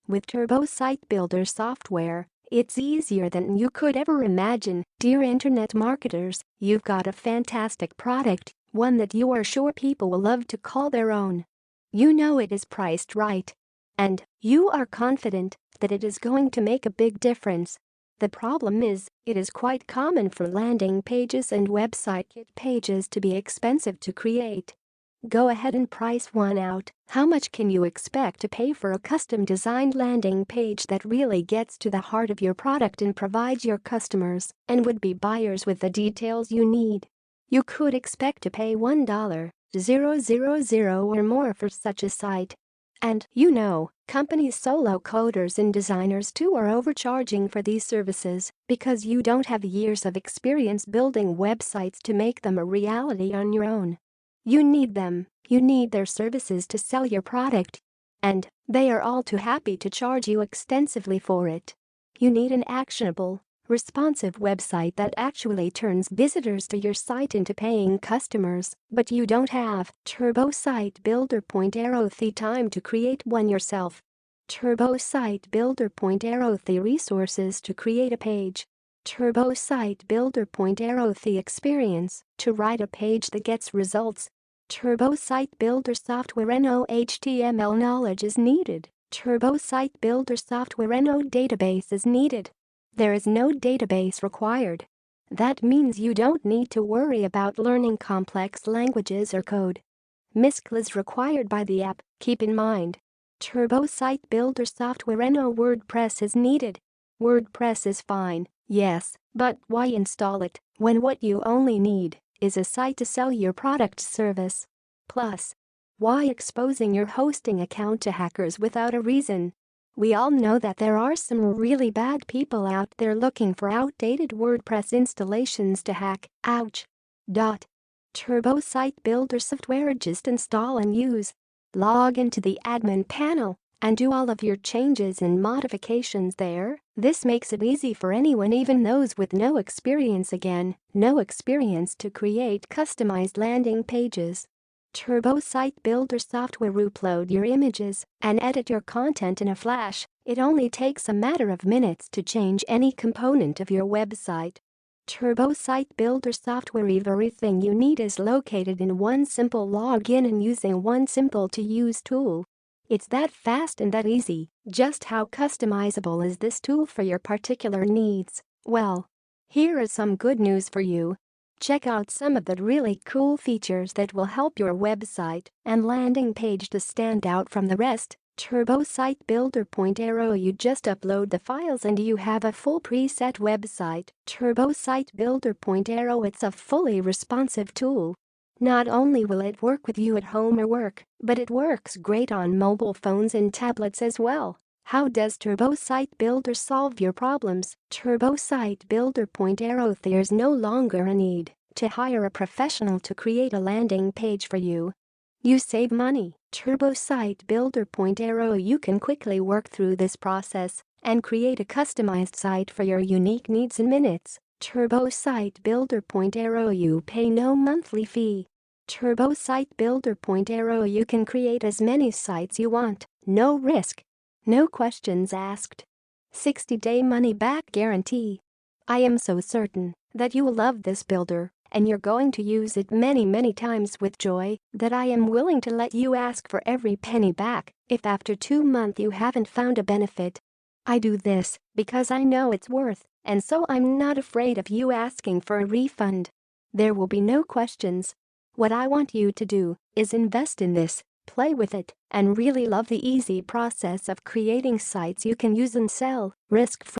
With Turbo Site Builder software, it's easier than you could ever imagine. Dear internet marketers, you've got a fantastic product, one that you are sure people will love to call their own. You know it is priced right. And you are confident that it is going to make a big difference. The problem is, it is quite common for landing pages and website kit pages to be expensive to create. Go ahead and price one out. How much can you expect to pay for a custom-designed landing page that really gets to the heart of your product and provides your customers and would-be buyers with the details you need? You could expect to pay $1,000 or more for such a site. And, companies, solo coders and designers too are overcharging for these services because you don't have years of experience building websites to make them a reality on your own. You need them, you need their services to sell your product. And they are all too happy to charge you extensively for it. You need an actionable, responsive website that actually turns visitors to your site into paying customers, but you don't have Turbo Site Builder Point ArrowThe time to create one yourself. Turbo Site Builder Point ArrowThe resources to create a page. Turbo Site Builder Point ArrowThe experience to write a page that gets results. Turbo Site Builder SoftwareNO HTML knowledge is needed. Turbo Site Builder SoftwareNO database is needed. There is no database required. That means you don't need to worry about learning complex languages or code. MySQL is required by the app, keep in mind. Turbo Site Builder SoftwareNO WordPress is needed. WordPress is fine, yes, but why install it when what you only need is a site to sell your product service? Plus, why exposing your hosting account to hackers without a reason? We all know that there are some really bad people out there looking for outdated WordPress installations to hack. Ouch. Turbo Site Builder software, just install and use. Log into the admin panel and do all of your changes and modifications there. This makes it easy for anyone, even those with no experience to create customized landing pages. Turbo Site Builder software, upload your images and edit your content in a flash. It only takes a matter of minutes to change any component of your website. Turbo Site Builder software, everything you need is located in one simple login and using one simple-to-use tool. It's that fast and that easy. Just how customizable is this tool for your particular needs? Well, here is some good news for you. Check out some of the really cool features that will help your website and landing page to stand out from the rest. Turbo Site Builder Point Arrow, you just upload the files and you have a full preset website. Turbo Site Builder Point Arrow, it's a fully responsive tool. Not only will it work with you at home or work, but it works great on mobile phones and tablets as well. How does Turbo Site Builder solve your problems? Turbo Site Builder Point Arrow, there's no longer a need to hire a professional to create a landing page for you. You save money. Turbo Site Builder Point Arrow, you can quickly work through this process and create a customized site for your unique needs in minutes. Turbo Site Builder Point Arrow, you pay no monthly fee. Turbo Site Builder Point Arrow, you can create as many sites you want, no risk, no questions asked. 60-day money-back guarantee. I am so certain that you will love this builder, and you're going to use it many times with joy, that I am willing to let you ask for every penny back if after 2 months you haven't found a benefit. I do this because I know it's worth, and so I'm not afraid of you asking for a refund. There will be no questions. What I want you to do is invest in this, play with it, and really love the easy process of creating sites you can use and sell risk-free.